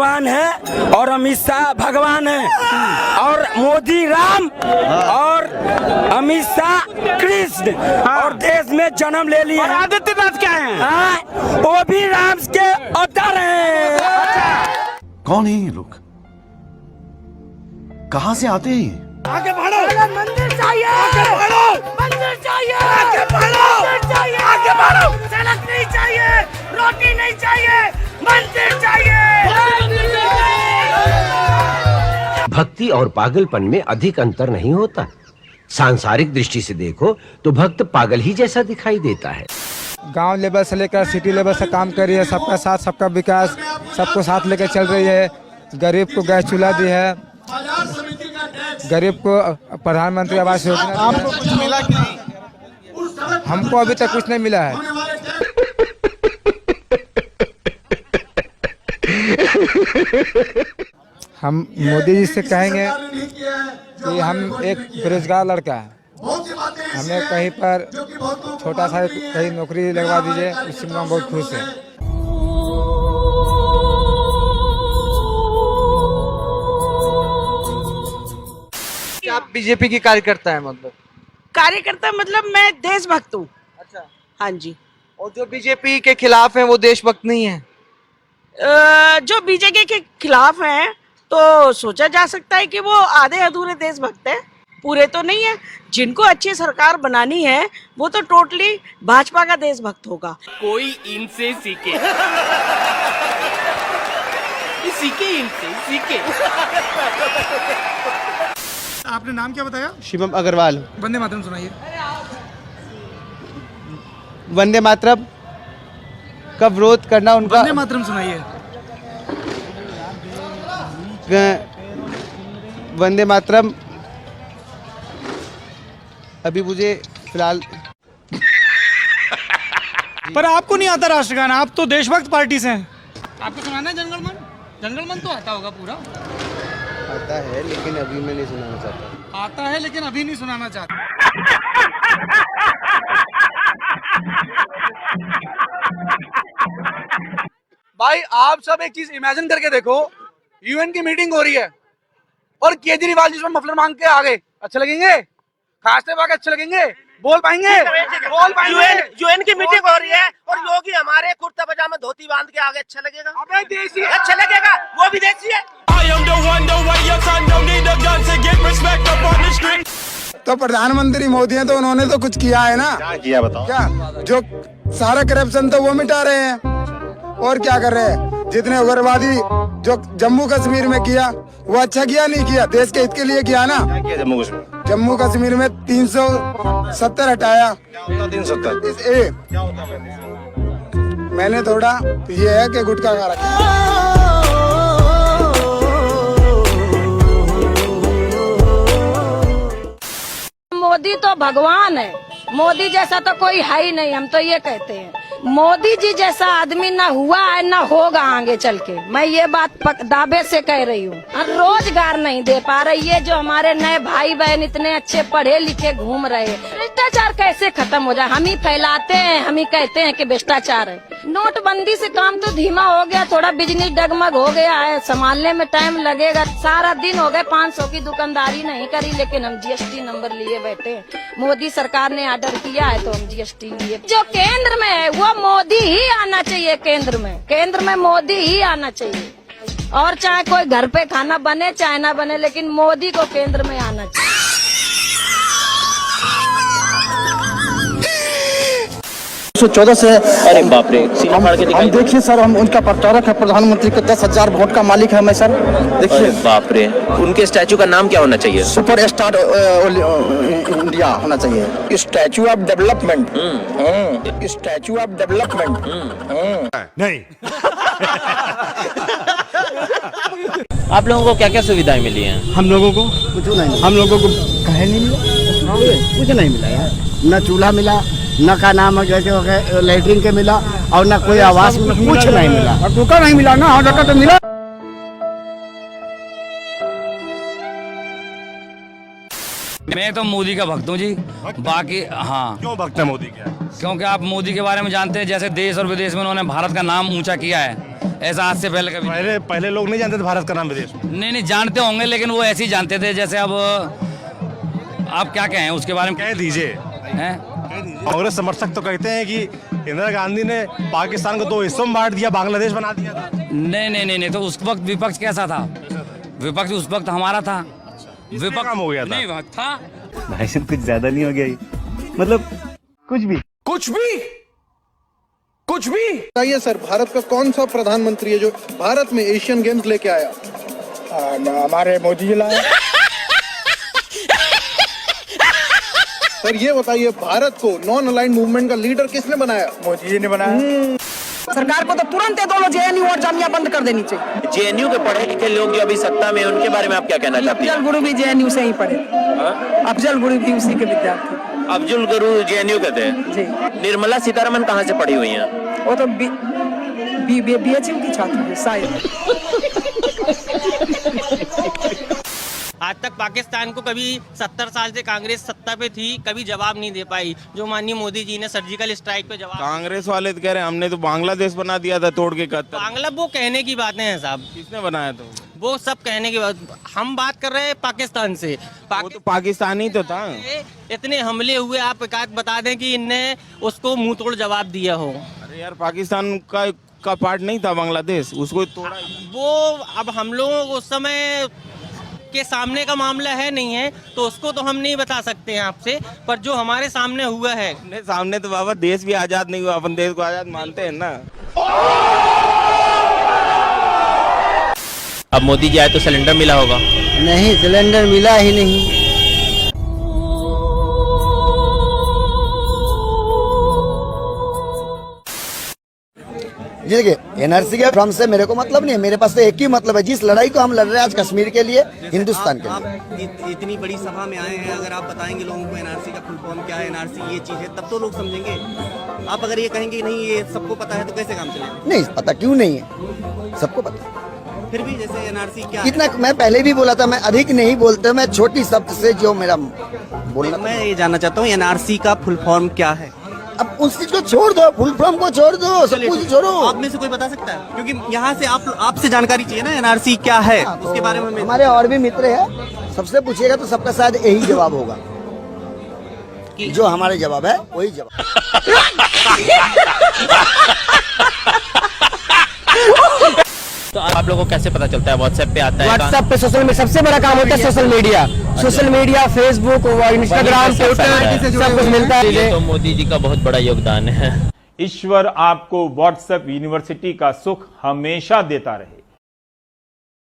भगवान है और अमित शाह भगवान है और मोदी राम और अमित शाह कृष्ण और देश में जन्म ले लिए। और आदित्यनाथ क्या है? वो भी राम के अवतार हैं। कौन है ये लोग? कहाँ से आते हैं? आगे बढ़ो, मंदिर चाहिए, आगे बढ़ो, मंदिर चाहिए, आगे बढ़ो, मंदिर चाहिए, आगे बढ़ो, सड़क नहीं चाहिए, रोटी नहीं चाहिए, मंदिर चाहिए। भक्ति और पागलपन में अधिक अंतर नहीं होता। सांसारिक दृष्टि से देखो तो भक्त पागल ही जैसा दिखाई देता है। गांव लेवल से लेकर सिटी लेवल से काम कर रही है, सबका साथ सबका विकास, सबको साथ लेकर चल रही है। गरीब को गैस चूल्हा दी है, गरीब को प्रधानमंत्री आवास योजना। आपको कुछ मिला कि नहीं? हमको अभी तक कुछ नहीं मिला है। हम मोदी जी से कहेंगे कि हम एक बेरोजगार लड़का है, हमें कहीं पर छोटा सा कहीं नौकरी लगवा दीजिए, उससे हम बहुत खुश हैं। आप बीजेपी की कार्यकर्ता है? मतलब कार्यकर्ता मतलब मैं देशभक्त हूँ। अच्छा। हाँ जी। और जो बीजेपी के खिलाफ है वो देशभक्त नहीं है? जो बीजेपी के खिलाफ हैं तो सोचा जा सकता है कि वो आधे अधूरे देशभक्त हैं, पूरे तो नहीं है। जिनको अच्छी सरकार बनानी है वो तो टोटली भाजपा का देशभक्त होगा। कोई इनसे सीखे सीखे इनसे सीखे। आपने नाम क्या बताया? शिवम अग्रवाल। वंदे मातरम सुनाइए। वंदे मातरम का विरोध करना उनका। वंदे मातरम सुनाइए। वंदे मातरम अभी मुझे फिलहाल। पर आपको नहीं आता राष्ट्रगान, आप तो देशभक्त पार्टी से हैं। आपको सुनाना है जनगण मन? जनगण मन तो आता होगा पूरा। आता है लेकिन अभी मैं नहीं सुनाना चाहता। आता है लेकिन अभी नहीं सुनाना चाहता। भाई आप सब एक चीज इमेजिन करके देखो, यूएन की मीटिंग हो रही है और केजरीवाल जिसमें मफलर मांग के आ गए, अच्छे लगेंगे? खासते बाग अच्छे लगेंगे? बोल पाएंगे? बोल पाएंगे? यूएन की मीटिंग हो रही है और योगी हमारे कुर्ता पजामा धोती बांध के आगे, अच्छा लगेगा? अबे देसी अच्छा लगेगा, वो भी देसी है। तो प्रधानमंत्री मोदी हैं तो उन्होंने तो कुछ किया है ना? क्या किया बताओ? क्या जो सारा करप्शन तो वो मिटा रहे हैं और क्या कर रहे हैं? जितने उग्रवादी जो जम्मू कश्मीर में किया वो अच्छा किया नहीं किया? देश के हित के लिए किया ना? क्या किया जम्मू कश्मीर? जम्मू कश्मीर में 370 हटाया। 370 मैंने थोड़ा ये है कि गुटखा खा रखा। मोदी तो भगवान है, मोदी जैसा तो कोई है ही नहीं। हम तो ये कहते हैं मोदी जी जैसा आदमी ना हुआ है ना होगा आगे चल के। मैं ये बात दावे से कह रही हूँ। रोजगार नहीं दे पा रही है। जो हमारे नए भाई बहन इतने अच्छे पढ़े लिखे घूम रहे हैं, भ्रष्टाचार कैसे खत्म हो जाए? हम ही फैलाते हैं, हम ही कहते हैं कि भ्रष्टाचार है। नोटबंदी से काम तो धीमा हो गया, थोड़ा बिजनेस डगमग हो गया है, संभालने में टाइम लगेगा। सारा दिन हो गए 500 की दुकानदारी नहीं करी, लेकिन हम जीएसटी नंबर लिए बैठे हैं। मोदी सरकार ने ऑर्डर किया है तो हम जीएसटी लिए। जो केंद्र में है वो मोदी ही आना चाहिए। केंद्र में मोदी ही आना चाहिए। और चाहे कोई घर पे खाना बने चाहे ना बने, लेकिन मोदी को केंद्र में आना चाहिए। 14 से। अरे बाप रे, हम देखिए सर, हम उनका प्रचारक है, प्रधानमंत्री के 10,000 वोट का मालिक है मैं सर। देखिए बाप रे, उनके स्टैचू का नाम क्या होना चाहिए? सुपर स्टार इंडिया होना चाहिए। Statue of development. Statue of development नहीं। आप लोगों को क्या क्या सुविधाएं मिली हैं? हम लोगों को कुछ नहीं। हम लोगों को कहे नहीं मिला, कुछ नहीं मिला यार। न चूल्हा मिला, न का नाम जैसे लेटरिन के मिला, और न कोई आवास, कुछ नहीं मिला। और टोका नहीं मिला ना? हाँ, टोका तो मिला। मैं तो मोदी का भक्त हूँ जी। बाकी हाँ, क्यों भक्त है मोदी के? क्योंकि आप मोदी के बारे में जानते हैं, जैसे देश और विदेश में उन्होंने भारत का नाम ऊंचा किया है। ऐसा आज से पहले कभी पहले लोग नहीं जानते थे भारत का नाम विदेश में। नहीं जानते होंगे, लेकिन वो ऐसे ही जानते थे जैसे अब आप क्या कहें उसके बारे में। कह दीजिए। हैं? कांग्रेस समर्थक तो कहते हैं कि इंदिरा गांधी ने पाकिस्तान को 2 हिस्सों में बांट दिया, बांग्लादेश बना दिया था। नहीं, तो उस वक्त विपक्ष कैसा था? विपक्ष उस वक्त हमारा था। विपक्ष काम हो गया था। नहीं था। भाई साहब कुछ ज्यादा नहीं हो गया ये? मतलब कुछ भी बताइए सर, भारत का कौन सा प्रधानमंत्री है जो भारत में एशियन गेम्स लेके आया? हमारे मोदी जी लाए। सर ये बताइए, भारत को नॉन अलाइंड मूवमेंट का लीडर किसने बनाया? मोदी जी ने बनाया। सरकार को तो तुरंत ये दोनों JNU और जामिया बंद कर देनी चाहिए। जेएनयू के पढ़े लिखे लोग जो अभी सत्ता में, उनके बारे में आप क्या कहना चाहते हैं? अफजल गुरु भी JNU से ही पढ़े। अफजल गुरु भी उसी के विद्यार्थी। अफजल गुरु जेएनयू के थे जी। निर्मला सीतारमन कहाँ से पढ़ी हुई हैं? वो तो BHU की छात्र है शायद। आज तक पाकिस्तान को कभी 70 साल से कांग्रेस सत्ता पे थी, कभी जवाब नहीं दे पाई। जो माननीय मोदी जी ने सर्जिकल स्ट्राइक पे जवाब। कांग्रेस वाले तो कह रहे हैं हमने तो बांग्लादेश बना दिया था तोड़ के। बांग्ला वो कहने की बातें हैं साहब, किसने बनाया तो? वो सब कहने की बात। हम बात कर रहे हैं पाकिस्तान से। वो तो पाकिस्तानी तो था। इतने हमले हुए, आप एक आध बता दें कि इनने उसको मुंह तोड़ जवाब दिया हो। अरे यार पाकिस्तान का पार्ट नहीं था बांग्लादेश, उसको तोड़ा। वो अब हम लोगों को उस समय के सामने का मामला है नहीं है, तो उसको तो हम नहीं बता सकते हैं आपसे, पर जो हमारे सामने हुआ है। अपने सामने तो बाबा देश भी आजाद नहीं हुआ, अपन देश को आजाद मानते हैं ना। अब मोदी जी आए तो सिलेंडर मिला होगा? नहीं, सिलेंडर मिला ही नहीं। देखिए, NRC के फॉर्म से मेरे को मतलब नहीं है, मेरे पास तो एक ही मतलब है, जिस लड़ाई को हम लड़ रहे हैं आज कश्मीर के लिए, हिंदुस्तान के लिए। इतनी बड़ी सभा में आए हैं, अगर आप बताएंगे लोगों को NRC का फुल फॉर्म क्या है, NRC ये चीज है, तब तो लोग समझेंगे। आप अगर ये कहेंगे नहीं ये सबको पता है, तो कैसे काम चलेगा? नहीं पता, क्यों नहीं है, सबको पता। फिर भी जैसे NRC क्या इतना मैं पहले भी बोला था, मैं अधिक नहीं बोलता, मैं छोटी शब्द से जो मेरा बोलना। मैं ये जानना चाहता हूँ NRC का फुल फॉर्म क्या है? अब उस चीज को छोड़ दो, फुल फॉर्म को छोड़ दो, सब कुछ छोड़ो। आप में से कोई बता सकता है? क्योंकि यहाँ से आपसे जानकारी चाहिए ना, NRC क्या है उसके बारे में। हमारे और भी मित्र हैं, सबसे पूछिएगा तो सबका शायद यही जवाब होगा, जो हमारे जवाब है वही जवाब। तो आप लोगों को कैसे पता चलता है? व्हाट्सएप पे आता है? व्हाट्सएप पे सोशल में सबसे बड़ा काम होता है social media, Facebook, Instagram, Twitter, सब कुछ मिलता है। ये तो मोदी जी का बहुत बड़ा योगदान है। ईश्वर आपको व्हाट्सएप यूनिवर्सिटी का सुख हमेशा देता रहे।